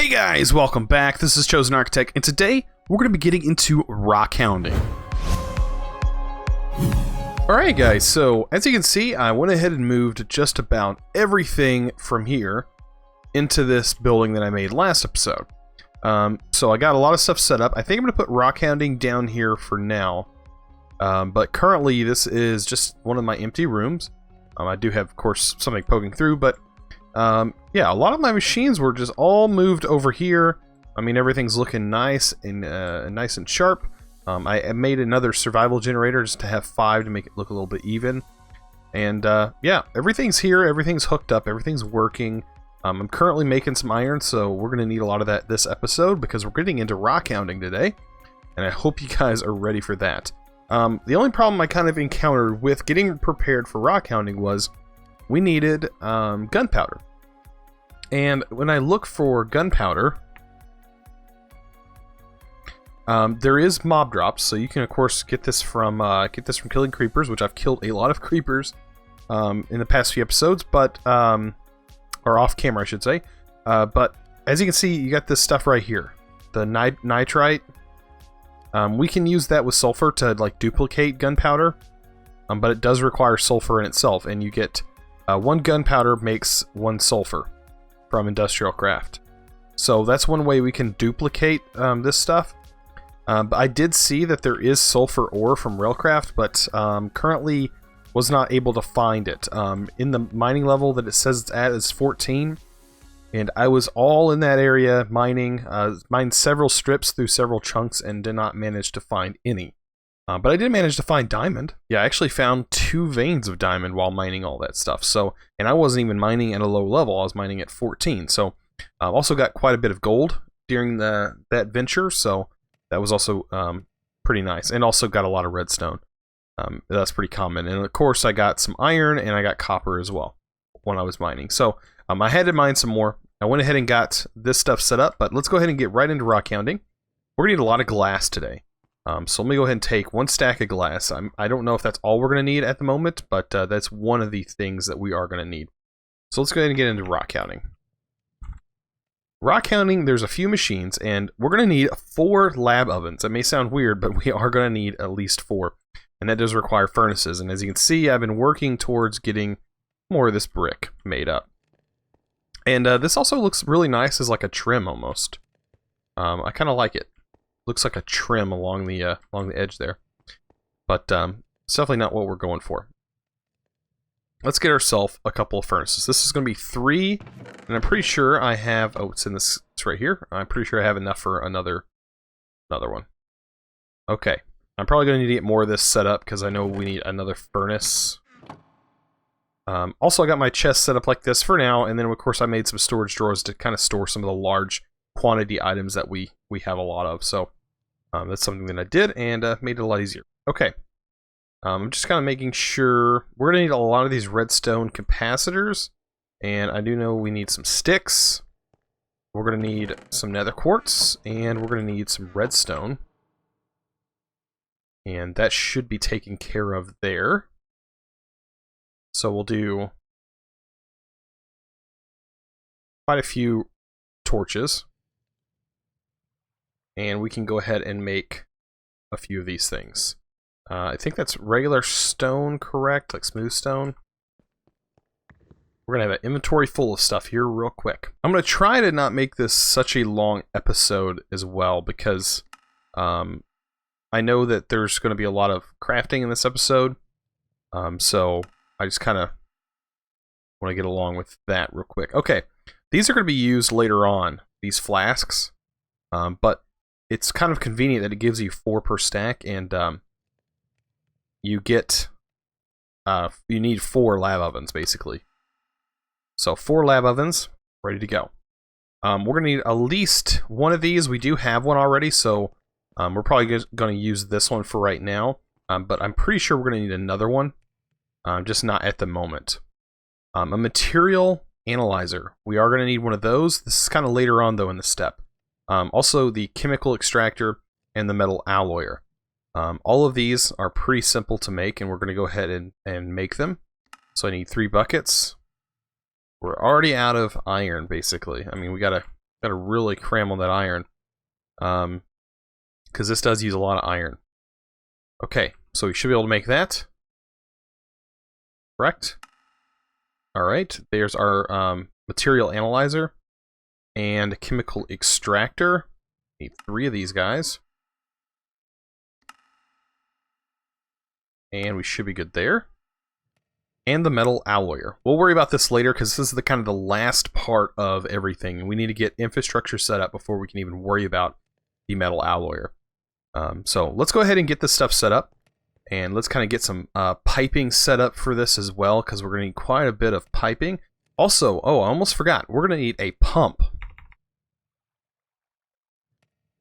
Hey guys, welcome back. This is ChosenArchitect, and today we're going to be getting into rockhounding. Alright guys, so as you can see, I went ahead and moved just about everything from here into this building that I made last episode. So I got a lot of stuff set up. I think I'm going to put rockhounding down here for now. But currently this is just one of my empty rooms. I do have, of course, something poking through, but yeah, a lot of my machines were just all moved over here. I mean, everything's looking nice and sharp. I made another survival generator just to have 5 to make it look a little bit even. And yeah, everything's here, everything's hooked up, everything's working. I'm currently making some iron, so we're going to need a lot of that this episode because we're getting into rockhounding today. And I hope you guys are ready for that. The only problem I kind of encountered with getting prepared for rockhounding was we needed gunpowder. And when I look for gunpowder, there is mob drops, so you can of course get this from killing creepers, which I've killed a lot of creepers in the past few episodes, but or off camera I should say. But as you can see, you got this stuff right here, the nitrite. We can use that with sulfur to like duplicate gunpowder, but it does require sulfur in itself, and you get 1 gunpowder makes 1 sulfur from industrial craft. So that's one way we can duplicate this stuff. But I did see that there is sulfur ore from Railcraft, but currently was not able to find it. In the mining level that it says it's at is 14, and I was all in that area mining, mined several strips through several chunks and did not manage to find any. But I did manage to find diamond. Yeah, I actually found 2 veins of diamond while mining all that stuff. So, and I wasn't even mining at a low level, I was mining at 14. So, I also got quite a bit of gold during that venture, so that was also pretty nice. And also got a lot of redstone. That's pretty common. And of course, I got some iron and I got copper as well when I was mining. So, I had to mine some more. I went ahead and got this stuff set up, but let's go ahead and get right into rockhounding. We're going to need a lot of glass today. So let me go ahead and take 1 stack of glass. I don't know if that's all we're going to need at the moment, but that's one of the things that we are going to need. So let's go ahead and get into rockhounding. Rockhounding, there's a few machines, and we're going to need 4 lab ovens. That may sound weird, but we are going to need at least 4. And that does require furnaces. And as you can see, I've been working towards getting more of this brick made up. And this also looks really nice as like a trim almost. I kind of like it. Looks like a trim along the edge there, but it's definitely not what we're going for. Let's get ourselves a couple of furnaces. This is going to be 3, and I'm pretty sure I have. Oh, it's in this. It's right here. I'm pretty sure I have enough for another one. Okay, I'm probably going to need to get more of this set up because I know we need another furnace. Also, I got my chest set up like this for now, and then of course I made some storage drawers to kind of store some of the large quantity items that we have a lot of. So that's something that I did and made it a lot easier. Okay, I'm just kind of making sure we're gonna need a lot of these redstone capacitors, and I do know we need some sticks. We're gonna need some nether quartz, and we're gonna need some redstone, and that should be taken care of there. So we'll do quite a few torches. And we can go ahead and make a few of these things. I think that's regular stone, correct? Like smooth stone. We're going to have an inventory full of stuff here real quick. I'm going to try to not make this such a long episode as well, because I know that there's going to be a lot of crafting in this episode. So I just kind of want to get along with that real quick. Okay, these are going to be used later on, these flasks. But it's kind of convenient that it gives you 4 per stack, and you get you need 4 lab ovens basically. So 4 lab ovens ready to go. We're gonna need at least 1 of these. We do have one already, so we're probably gonna use this one for right now. But I'm pretty sure we're gonna need another one, just not at the moment. A material analyzer. We are gonna need one of those. This is kind of later on though in the step. Also the chemical extractor and the metal alloyer. All of these are pretty simple to make, and we're going to go ahead and make them. So I need 3 buckets. We're already out of iron, basically. I mean, we gotta Got to really cram on that iron. Because this does use a lot of iron. Okay, so we should be able to make that. Correct. Alright, there's our material analyzer and chemical extractor. Need 3 of these guys. And we should be good there. And the metal alloyer. We'll worry about this later because this is the kind of the last part of everything. We need to get infrastructure set up before we can even worry about the metal alloyer. So let's go ahead and get this stuff set up. And let's kind of get some piping set up for this as well, because we're going to need quite a bit of piping. Also, oh, I almost forgot. We're going to need a pump.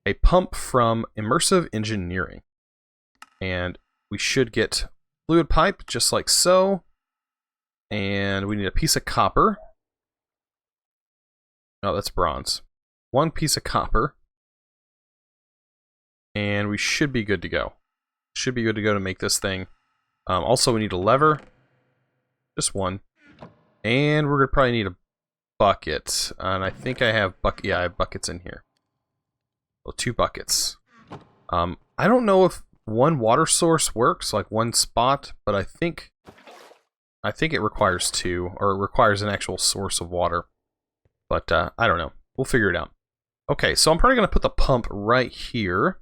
A pump from Immersive Engineering. And we should get fluid pipe, just like so. And we need a piece of copper. Oh, that's bronze. 1 piece of copper. And we should be good to go. Should be good to go to make this thing. Also, we need a lever. Just 1. And we're going to probably need a bucket. And I think I have I have buckets in here. Well, 2 buckets. I don't know if 1 water source works, like 1 spot, but I think it requires 2, or it requires an actual source of water. But I don't know. We'll figure it out. Okay, so I'm probably going to put the pump right here.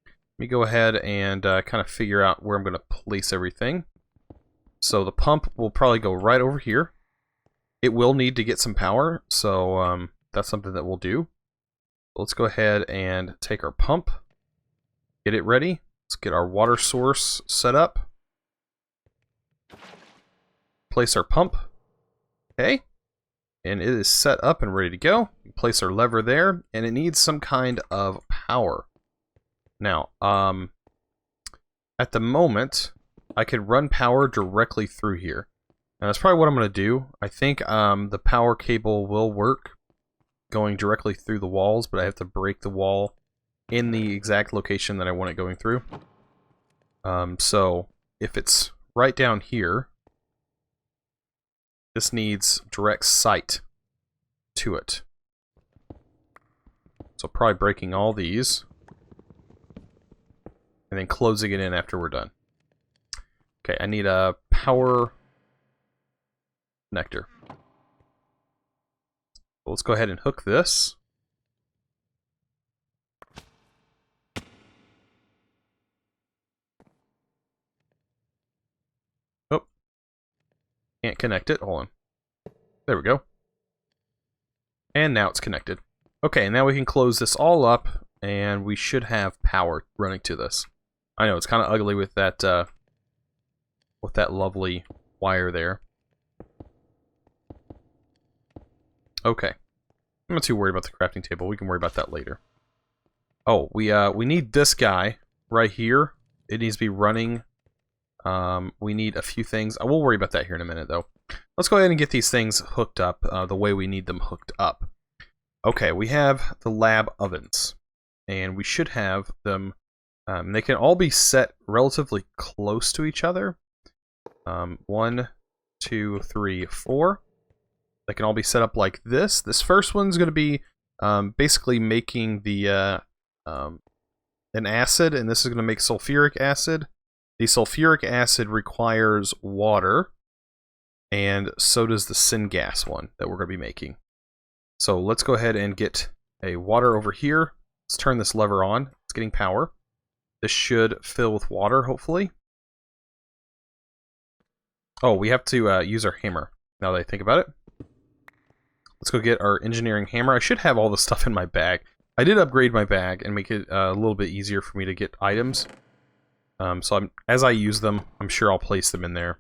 Let me go ahead and kind of figure out where I'm going to place everything. So the pump will probably go right over here. It will need to get some power, so that's something that we'll do. Let's go ahead and take our pump, get it ready. Let's get our water source set up. Place our pump. Okay. And it is set up and ready to go. Place our lever there, and it needs some kind of power. Now, at the moment, I could run power directly through here. And that's probably what I'm going to do. I think the power cable will work going directly through the walls, but I have to break the wall in the exact location that I want it going through. So, if it's right down here, this needs direct sight to it. So probably breaking all these. And then closing it in after we're done. Okay, I need a power connector. So let's go ahead and hook this. Oh. Can't connect it. Hold on. There we go. And now it's connected. Okay, now we can close this all up, and we should have power running to this. I know, it's kind of ugly with that lovely wire there. Okay. I'm not too worried about the crafting table. We can worry about that later. Oh, we need this guy right here. It needs to be running. We need a few things. I will worry about that here in a minute, though. Let's go ahead and get these things hooked up the way we need them hooked up. Okay, we have the lab ovens. And we should have them... they can all be set relatively close to each other. 1, 2, 3, 4. They can all be set up like this. This first one's going to be basically making the an acid, and this is going to make sulfuric acid. The sulfuric acid requires water, and so does the syngas one that we're going to be making. So let's go ahead and get a water over here. Let's turn this lever on. It's getting power. This should fill with water, hopefully. Oh, we have to use our hammer, now that I think about it. Let's go get our engineering hammer. I should have all the stuff in my bag. I did upgrade my bag and make it a little bit easier for me to get items. So as I use them, I'm sure I'll place them in there.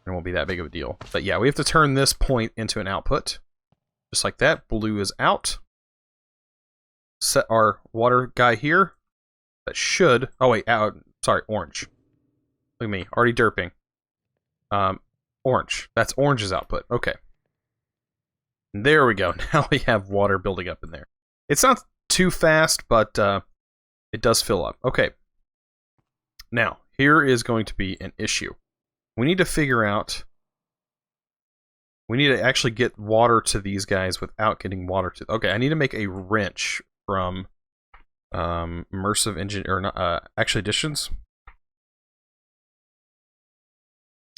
It won't be that big of a deal. But yeah, we have to turn this point into an output. Just like that. Blue is out. Set our water guy here. That should... Oh, wait. Sorry, orange. Look at me. Already derping. Orange. That's orange's output. Okay. There we go. Now we have water building up in there. It's not too fast, but it does fill up. Okay. Now, here is going to be an issue. We need to figure out We need to actually get water to these guys without getting water to... Okay, I need to make a wrench from immersive engine... Or not, actually additions.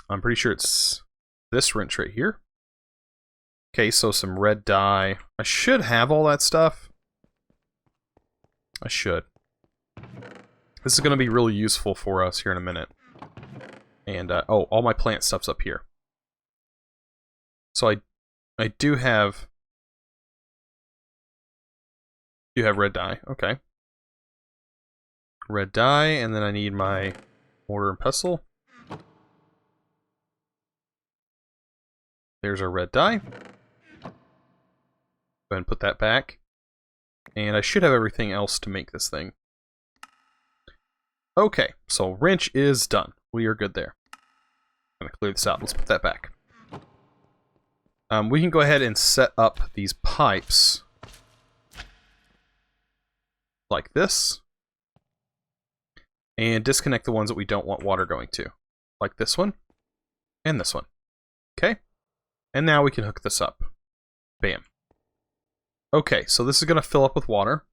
I'm pretty sure it's this wrench right here. Okay, so some red dye. I should have all that stuff. I should. This is going to be really useful for us here in a minute. And, oh, all my plant stuff's up here. So I do have red dye. Okay. Red dye, and then I need my mortar and pestle. There's our red dye. Go ahead and put that back. And I should have everything else to make this thing. Okay, so wrench is done. We are good there. I'm going to clear this out. Let's put that back. We can go ahead and set up these pipes like this. And disconnect the ones that we don't want water going to. Like this one. And this one. Okay. And now we can hook this up. Bam. Okay, so this is going to fill up with water.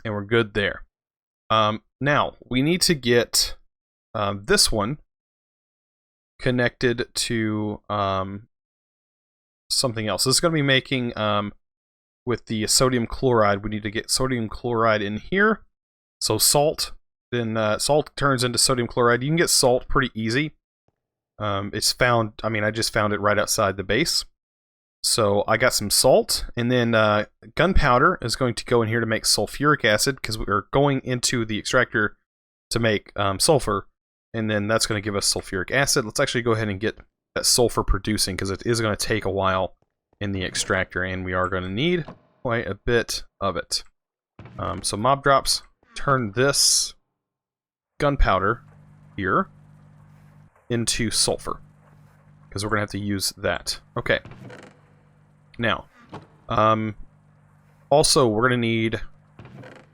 And we're good there. Now, we need to get this one connected to something else. This is going to be making, with the sodium chloride, we need to get sodium chloride in here. So salt, then salt turns into sodium chloride. You can get salt pretty easy. It's found, I mean, I just found it right outside the base. So I got some salt, and then gunpowder is going to go in here to make sulfuric acid, because we're going into the extractor to make sulfur, and then that's going to give us sulfuric acid. Let's actually go ahead and get that sulfur producing, because it is going to take a while in the extractor, and we are going to need quite a bit of it. So mob drops, turn this gunpowder here into sulfur, because we're going to have to use that. Okay. Now, also we're going to need,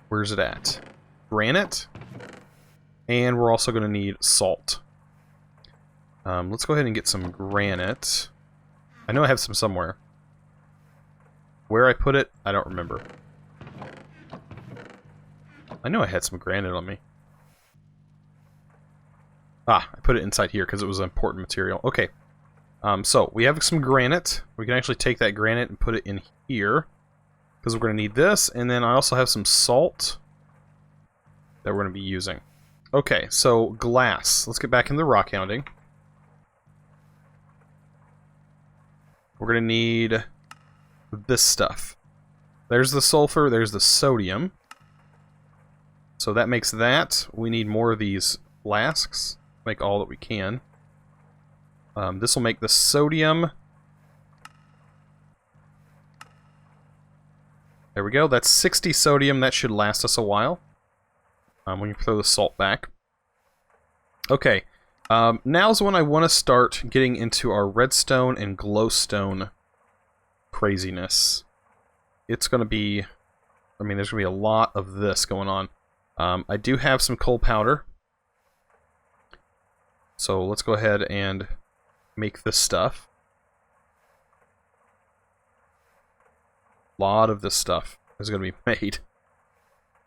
where's it at? Granite, and we're also going to need salt. Let's go ahead and get some granite. I know I have some somewhere. Where I put it, I don't remember. I know I had some granite on me. Ah, I put it inside here because it was an important material. Okay. So, we have some granite. We can actually take that granite and put it in here, because we're going to need this, and then I also have some salt that we're going to be using. Okay, so glass. Let's get back into rockhounding. We're going to need this stuff. There's the sulfur, there's the sodium. So that makes that. We need more of these flasks. Make all that we can. This will make the sodium. There we go. That's 60 sodium. That should last us a while. When you throw the salt back. Okay. Now's when I want to start getting into our redstone and glowstone craziness. It's going to be... I mean, there's going to be a lot of this going on. I do have some coal powder. So let's go ahead and make this stuff. A lot of this stuff is going to be made,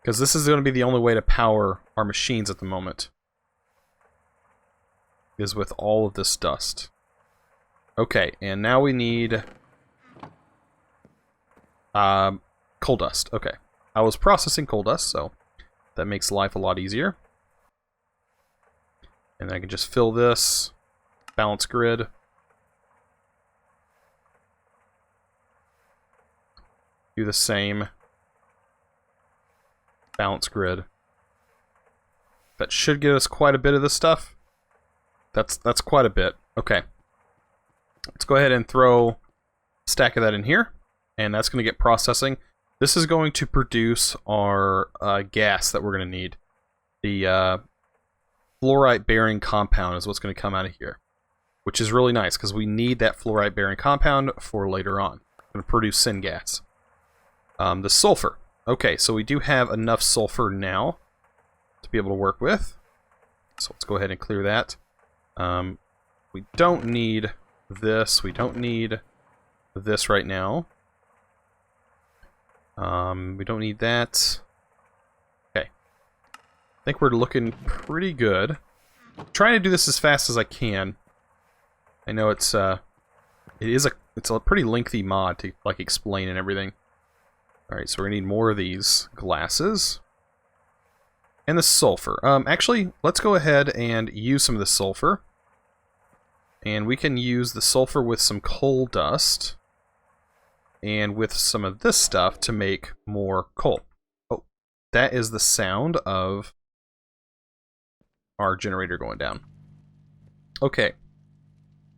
because this is going to be the only way to power our machines at the moment, is with all of this dust. Okay, and now we need coal dust. Okay, I was processing coal dust, so that makes life a lot easier. And I can just fill this. Balance grid. Do the same. Balance grid. That should give us quite a bit of this stuff. That's quite a bit. Okay. Let's go ahead and throw a stack of that in here. And that's going to get processing. This is going to produce our gas that we're going to need. The fluorite-bearing compound is what's going to come out of here. Which is really nice, because we need that fluorite-bearing compound for later on. It's going to produce syngas. The sulfur. Okay, so we do have enough sulfur now to be able to work with. So let's go ahead and clear that. We don't need this. We don't need this right now. We don't need that. Okay. I think we're looking pretty good. I'm trying to do this as fast as I can. I know it's a pretty lengthy mod to like explain and everything. Alright, so we're gonna need more of these glasses. And the sulfur. Actually, let's go ahead and use some of the sulfur. And we can use the sulfur with some coal dust. And with some of this stuff to make more coal. Oh, that is the sound of our generator going down. Okay.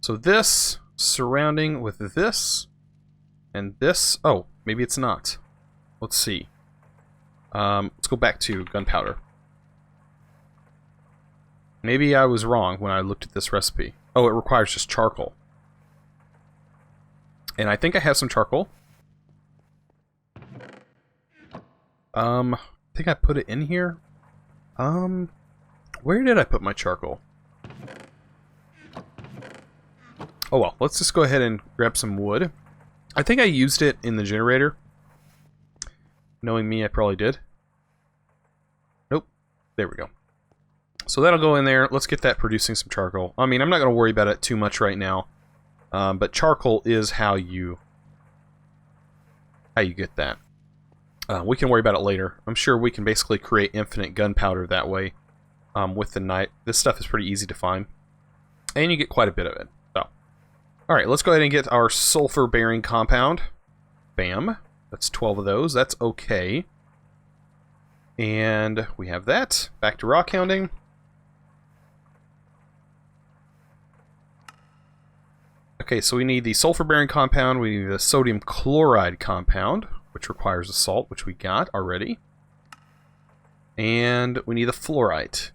So this, surrounding with this, and this. Oh, maybe it's not. Let's see. Let's go back to gunpowder. Maybe I was wrong when I looked at this recipe. Oh, it requires just charcoal. And I think I have some charcoal. I think I put it in here. Where did I put my charcoal? Oh well, let's just go ahead and grab some wood. I think I used it in the generator. Knowing me, I probably did. Nope. There we go. So that'll go in there. Let's get that producing some charcoal. I mean, I'm not going to worry about it too much right now. But charcoal is how you get that. We can worry about it later. I'm sure we can basically create infinite gunpowder that way with the night. This stuff is pretty easy to find. And you get quite a bit of it. So, alright, let's go ahead and get our sulfur-bearing compound. Bam. That's 12 of those. That's okay. And we have that. Back to rockhounding. Okay, so we need the sulfur-bearing compound, we need the sodium chloride compound, which requires a salt, which we got already. And we need the fluorite.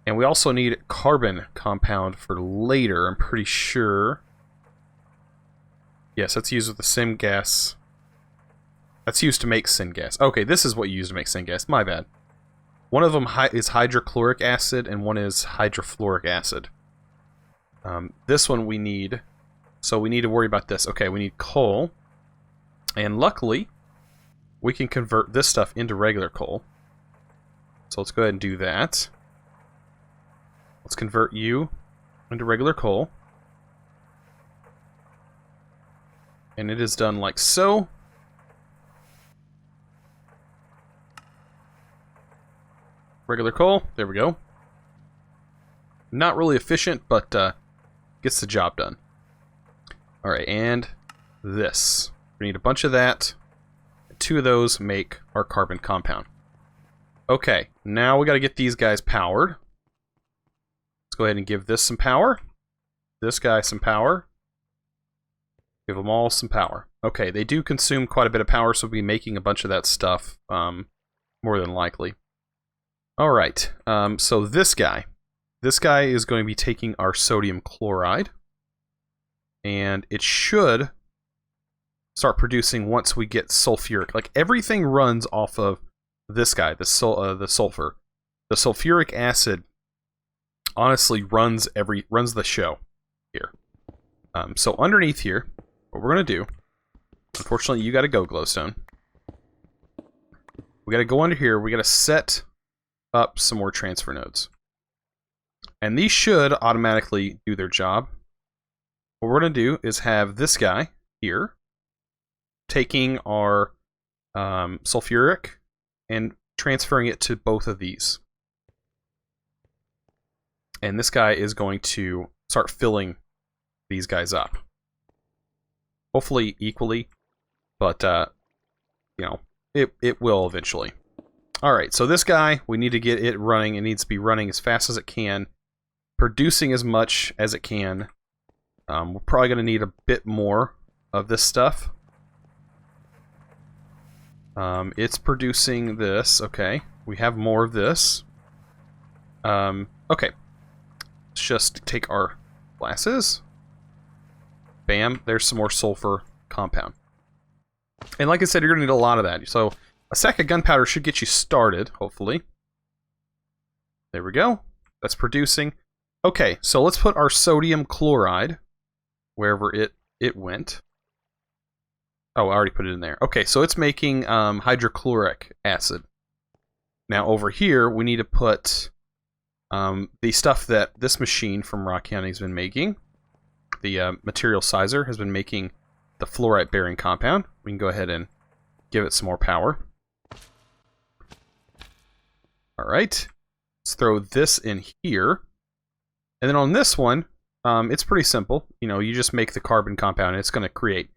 And we also need carbon compound for later, I'm pretty sure. Yes, that's used with the syngas. That's used to make syngas. Okay, this is what you use to make syngas, my bad. One of them is hydrochloric acid, and one is hydrofluoric acid. This one we need... So we need to worry about this. Okay, we need coal. And luckily, we can convert this stuff into regular coal. So let's go ahead and do that. Let's convert you into regular coal. And it is done like so. Regular coal. There we go. Not really efficient, but gets the job done. Alright, and this. We need a bunch of that. 2 of those make our carbon compound. Okay, now we got to get these guys powered. Let's go ahead and give this some power. This guy some power. Give them all some power. Okay, they do consume quite a bit of power, so we'll be making a bunch of that stuff, more than likely. Alright, so this guy. This guy is going to be taking our sodium chloride. And it should start producing once we get sulfuric. Like, everything runs off of this guy, the sulfur. The sulfuric acid honestly runs the show here. So underneath here, what we're going to do, unfortunately you got to go, glowstone. We got to go under here, we got to set up some more transfer nodes. And these should automatically do their job. What we're going to do is have this guy here taking our sulfuric and transferring it to both of these. And this guy is going to start filling these guys up. Hopefully equally, but you know, it will eventually. Alright, so this guy, we need to get it running. It needs to be running as fast as it can, producing as much as it can. We're probably going to need a bit more of this stuff. It's producing this. Okay, we have more of this. Okay, let's just take our glasses. Bam, there's some more sulfur compound. And like I said, you're going to need a lot of that. So a sack of gunpowder should get you started, hopefully. There we go. That's producing. Okay, so let's put our sodium chloride wherever it went. Oh, I already put it in there. Okay, so it's making hydrochloric acid. Now over here, we need to put the stuff that this machine from Rockhounding has been making. The material sizer has been making the fluorite-bearing compound. We can go ahead and give it some more power. Alright, let's throw this in here. And then on this one, it's pretty simple. You know, you just make the carbon compound, and it's going to create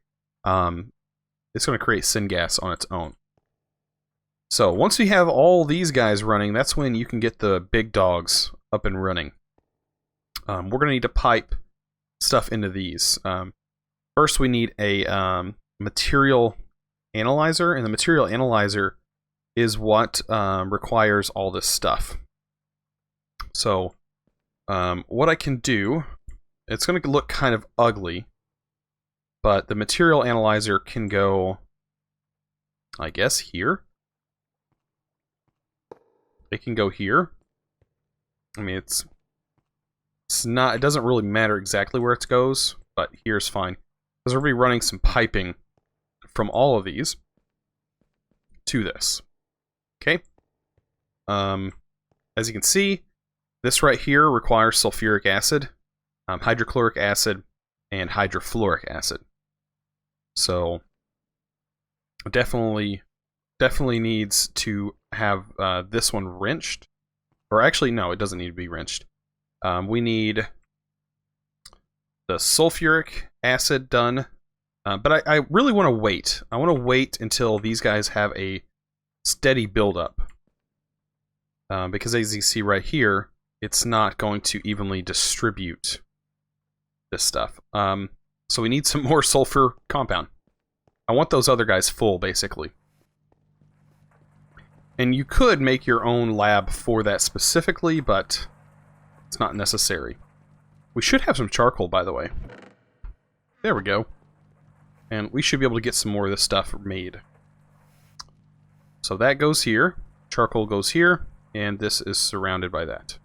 syngas on its own. So once we have all these guys running, that's when you can get the big dogs up and running. We're going to need to pipe stuff into these. First, we need a material analyzer, and the material analyzer is what requires all this stuff. So what I can do, it's going to look kind of ugly, but the material analyzer can go, I guess, here. It can go here. I mean, it's not, it doesn't really matter exactly where it goes, but here's fine. Because we're going to be running some piping from all of these to this. Okay? As you can see, this right here requires sulfuric acid, hydrochloric acid, and hydrofluoric acid. So, definitely needs to have this one rinsed. Or actually, no, it doesn't need to be rinsed. We need the sulfuric acid done. But I really want to wait. I want to wait until these guys have a steady buildup. Because as you see right here, it's not going to evenly distribute this stuff. So we need some more sulfur compound. I want those other guys full, basically. And you could make your own lab for that specifically, but it's not necessary. We should have some charcoal, by the way. There we go. And we should be able to get some more of this stuff made. So that goes here, charcoal goes here, and this is surrounded by that.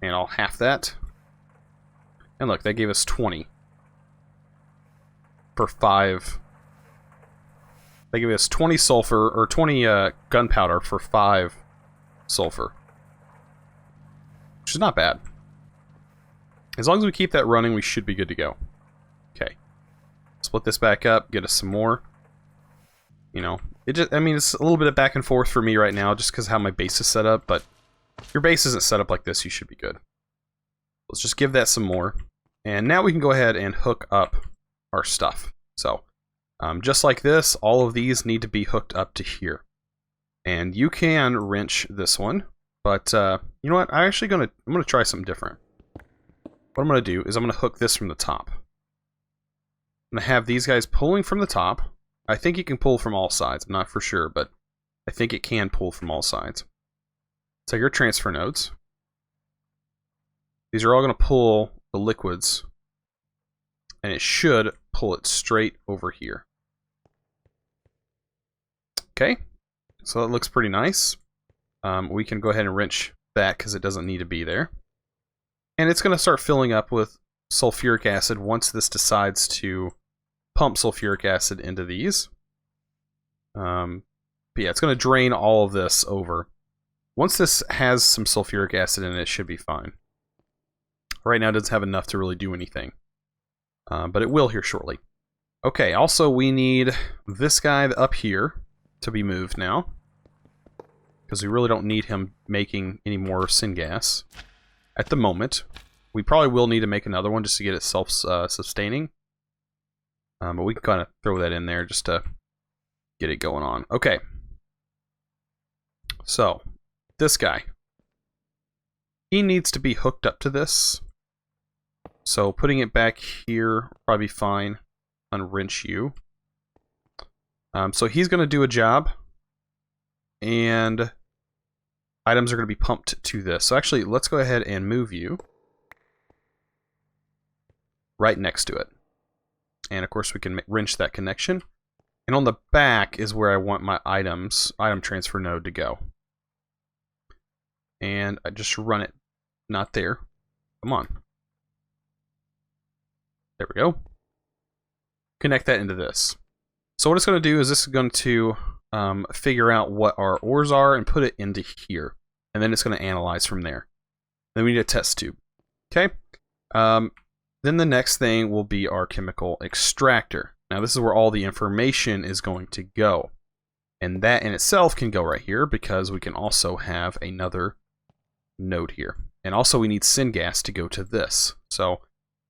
And I'll half that. And look, that gave us 20. For 5. They gave us 20 sulfur, or 20 gunpowder for 5 sulfur. Which is not bad. As long as we keep that running, we should be good to go. Okay. Split this back up, get us some more. You know, I mean, it's a little bit of back and forth for me right now, just because of how my base is set up, but if your base isn't set up like this, you should be good. Let's just give that some more. And now we can go ahead and hook up our stuff. So, just like this, all of these need to be hooked up to here. And you can wrench this one, but you know what? I'm gonna try something different. What I'm gonna do is I'm gonna hook this from the top. I'm gonna have these guys pulling from the top. I think you can pull from all sides. I'm not for sure, but I think it can pull from all sides. So your transfer nodes. These are all gonna pull the liquids, and it should pull it straight over here. Okay, so that looks pretty nice. We can go ahead and wrench that because it doesn't need to be there. And it's going to start filling up with sulfuric acid once this decides to pump sulfuric acid into these. But yeah, it's going to drain all of this over. Once this has some sulfuric acid in it, it should be fine. Right now it doesn't have enough to really do anything. But it will here shortly. Okay, also we need this guy up here to be moved now. Because we really don't need him making any more syngas at the moment. We probably will need to make another one just to get it self-sustaining. But we can kind of throw that in there just to get it going on. Okay. So, this guy. He needs to be hooked up to this. So, putting it back here will probably be fine. Unwrench you. So, he's going to do a job. And items are going to be pumped to this. So, actually, let's go ahead and move you right next to it. And, of course, we can wrench that connection. And on the back is where I want my item transfer node to go. And I just run it. Not there. Come on. There we go. Connect that into this. So what it's going to do is this is going to figure out what our ores are and put it into here. And then it's going to analyze from there. Then we need a test tube. Okay. Then the next thing will be our chemical extractor. Now this is where all the information is going to go. And that in itself can go right here because we can also have another node here. And also we need syngas to go to this. So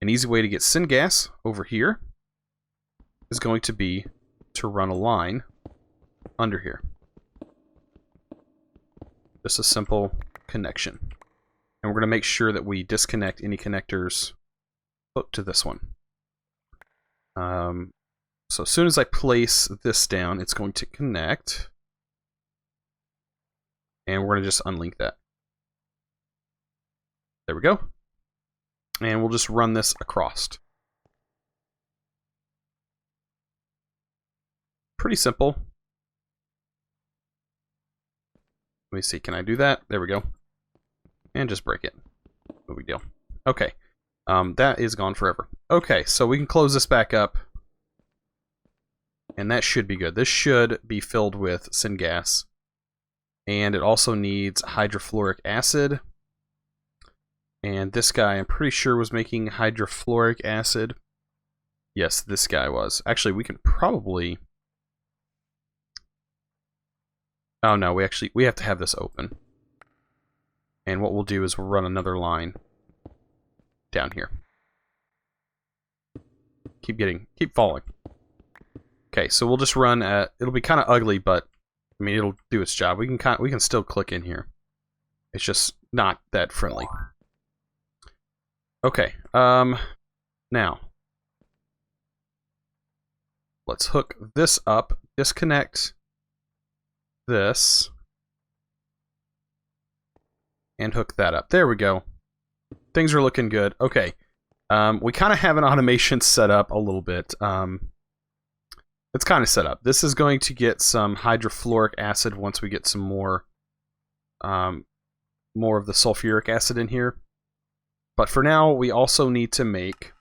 an easy way to get syngas over here is going to be to run a line under here. Just a simple connection. And we're going to make sure that we disconnect any connectors hooked to this one. So as soon as I place this down, it's going to connect. And we're going to just unlink that. There we go. And we'll just run this across. Pretty simple. Let me see, can I do that? There we go. And just break it. No big deal. Okay. That is gone forever. Okay, so we can close this back up. And that should be good. This should be filled with syngas. And it also needs hydrofluoric acid. And this guy, I'm pretty sure, was making hydrofluoric acid. Yes, this guy was. Actually, we can probably... Oh no, we have to have this open. And what we'll do is we'll run another line down here. Keep falling. Okay, so we'll just run it'll be kind of ugly, but I mean it'll do its job. We can still click in here. It's just not that friendly. Okay, now let's hook this up, disconnect this, and hook that up. There we go. Things are looking good. Okay, we kind of have an automation set up a little bit. It's kind of set up. This is going to get some hydrofluoric acid once we get some more of the sulfuric acid in here. But for now, we also need to make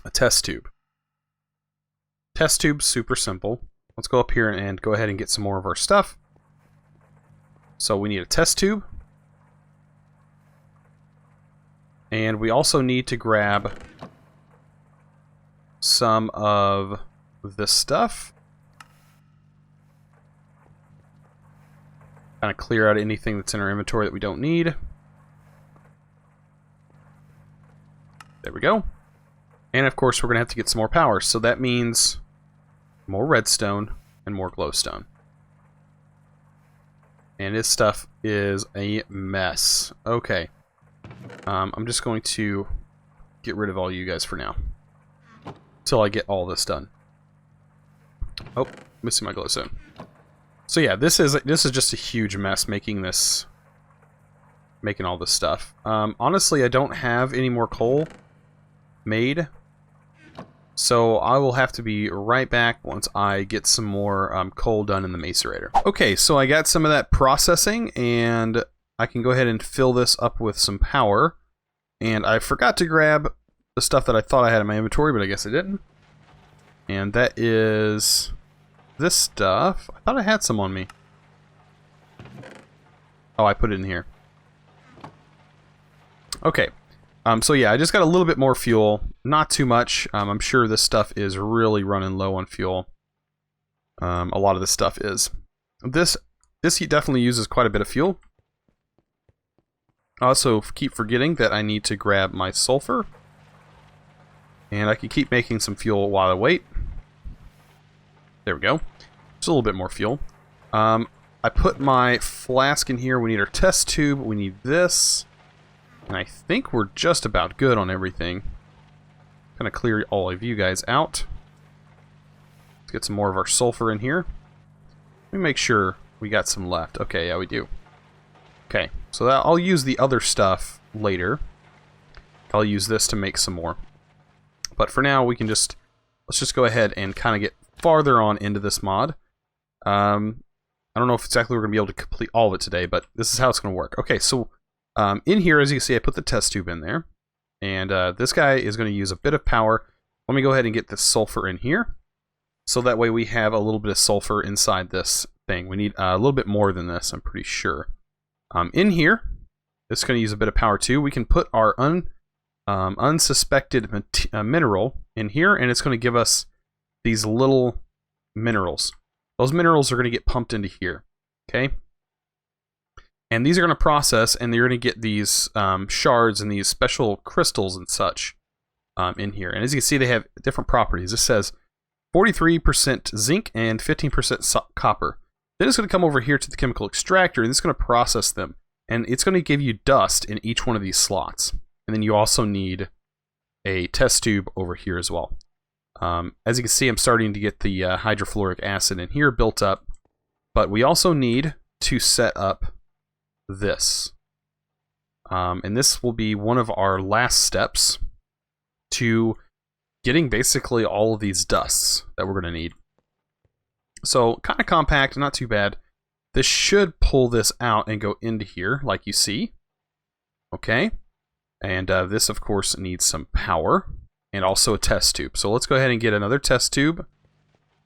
a test tube. Test tube's super simple. Let's go up here and go ahead and get some more of our stuff. So we need a test tube. And we also need to grab some of this stuff. Kind of clear out anything that's in our inventory that we don't need. There we go. And of course we're going to have to get some more power. So that means more redstone and more glowstone. And this stuff is a mess. Okay. I'm just going to get rid of all you guys for now. Until I get all this done. Oh, missing my glowstone. So yeah, this is just a huge mess making all this stuff. Honestly, I don't have any more coal made. So I will have to be right back once I get some more coal done in the macerator. Okay, so I got some of that processing, and I can go ahead and fill this up with some power. And I forgot to grab the stuff that I thought I had in my inventory, but I guess I didn't. And that is this stuff. I thought I had some on me. Oh, I put it in here. Okay. So yeah, I just got a little bit more fuel. Not too much. I'm sure this stuff is really running low on fuel. A lot of this stuff is. This heat definitely uses quite a bit of fuel. I also keep forgetting that I need to grab my sulfur. And I can keep making some fuel while I wait. There we go. Just a little bit more fuel. I put my flask in here. We need our test tube. We need this. And I think we're just about good on everything. Gonna clear all of you guys out. Let's get some more of our sulfur in here. Let me make sure we got some left. Okay, yeah, we do. Okay, so I'll use the other stuff later. I'll use this to make some more. But for now, we can let's just go ahead and kind of get farther on into this mod. I don't know if exactly we're going to be able to complete all of it today, but this is how it's going to work. Okay, so in here, as you can see, I put the test tube in there. And this guy is going to use a bit of power. Let me go ahead and get this sulfur in here. So that way we have a little bit of sulfur inside this thing. We need a little bit more than this, I'm pretty sure. In here, this is going to use a bit of power too. We can put our unsuspected mineral in here, and it's going to give us these little minerals. Those minerals are going to get pumped into here, okay? And these are going to process, and you're going to get these shards and these special crystals and such in here. And as you can see, they have different properties. This says 43% zinc and 15% copper. Then it's going to come over here to the chemical extractor, and it's going to process them. And it's going to give you dust in each one of these slots. And then you also need a test tube over here as well. As you can see, I'm starting to get the hydrofluoric acid in here built up. But we also need to set up this. And this will be one of our last steps to getting basically all of these dusts that we're going to need. So kind of compact, not too bad. This should pull this out and go into here like you see. Okay. And this, of course, needs some power and also a test tube. So let's go ahead and get another test tube.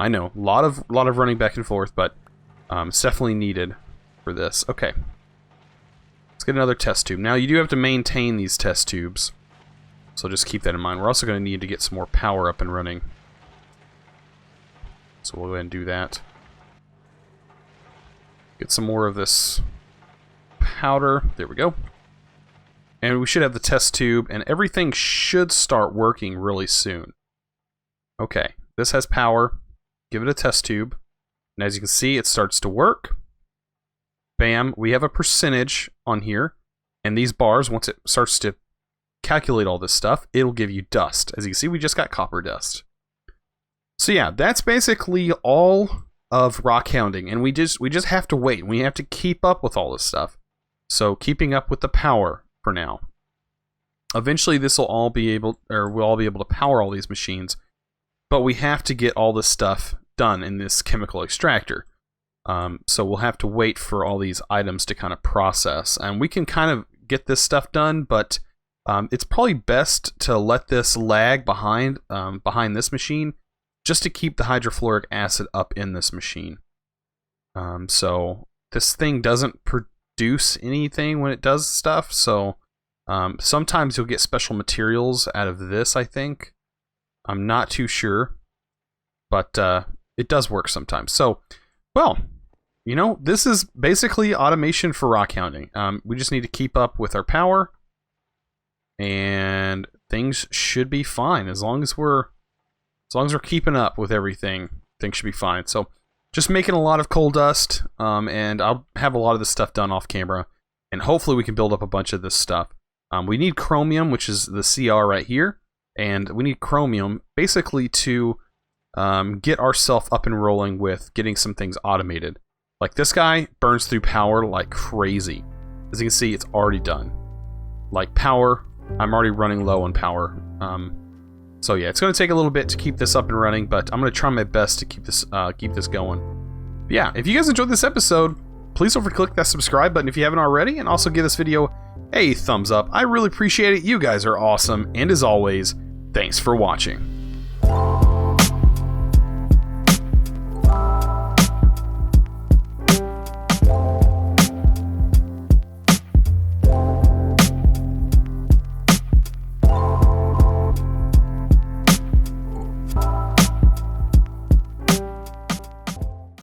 I know, a lot of running back and forth, but it's definitely needed for this. Okay. Let's get another test tube. Now, you do have to maintain these test tubes. So just keep that in mind. We're also going to need to get some more power up and running. So we'll go ahead and do that. Get some more of this powder. There we go. And we should have the test tube, and everything should start working really soon. Okay, this has power. Give it a test tube. And as you can see, it starts to work. Bam, we have a percentage on here. And these bars, once it starts to calculate all this stuff, it'll give you dust. As you can see, we just got copper dust. So yeah, that's basically all of Rockhounding, and we just have to wait. We have to keep up with all this stuff. So keeping up with the power for now. Eventually, this will all be able, or we'll all be able to power all these machines, but we have to get all this stuff done in this chemical extractor. So we'll have to wait for all these items to kind of process, and we can kind of get this stuff done, but it's probably best to let this lag behind this machine, just to keep the hydrofluoric acid up in this machine. So this thing doesn't produce anything when it does stuff, so sometimes you'll get special materials out of this, I think. I'm not too sure, but it does work sometimes. So, well, you know, this is basically automation for Rockhounding. We just need to keep up with our power, and things should be fine as long as we're keeping up with everything. Things should be fine. So, just making a lot of coal dust, and I'll have a lot of this stuff done off camera, and hopefully we can build up a bunch of this stuff. We need chromium, which is the CR right here, and we need chromium basically to get ourselves up and rolling with getting some things automated. Like this guy burns through power like crazy. As you can see, it's already done. Like power, I'm already running low on power. So yeah, it's going to take a little bit to keep this up and running, but I'm going to try my best to keep this going. But yeah, if you guys enjoyed this episode, please don't forget to click that subscribe button if you haven't already, and also give this video a thumbs up. I really appreciate it. You guys are awesome, and as always, thanks for watching.